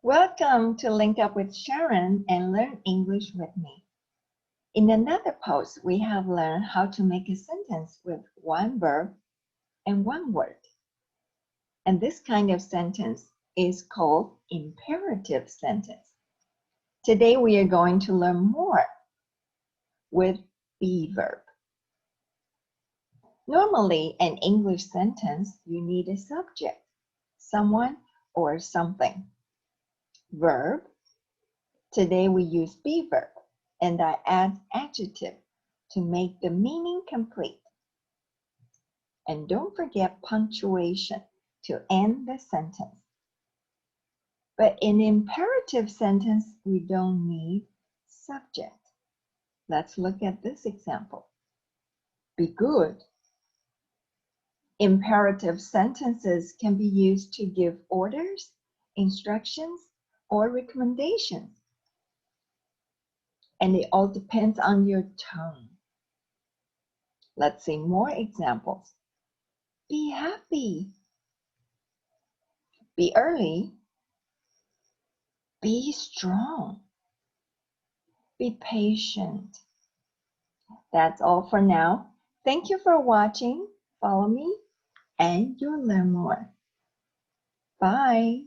Welcome to Link Up with Sharon and Learn English with me. In another post, we have learned how to make a sentence with one verb and one word. And this kind of sentence is called imperative sentence. Today we are going to learn more with be verb. Normally, an English sentence, you need a subject, someone or something. Verb. Today we use be verb, and I add adjective to make the meaning complete. And don't forget punctuation to end the sentence. But in imperative sentence, we don't need subject. Let's look at this example. Be good. Imperative sentences can be used to give orders, instructions, or recommendations. And it all depends on your tone. Let's see more examples. Be happy. Be early. Be strong. Be patient. That's all for now. Thank you for watching. Follow me and you'll learn more. Bye.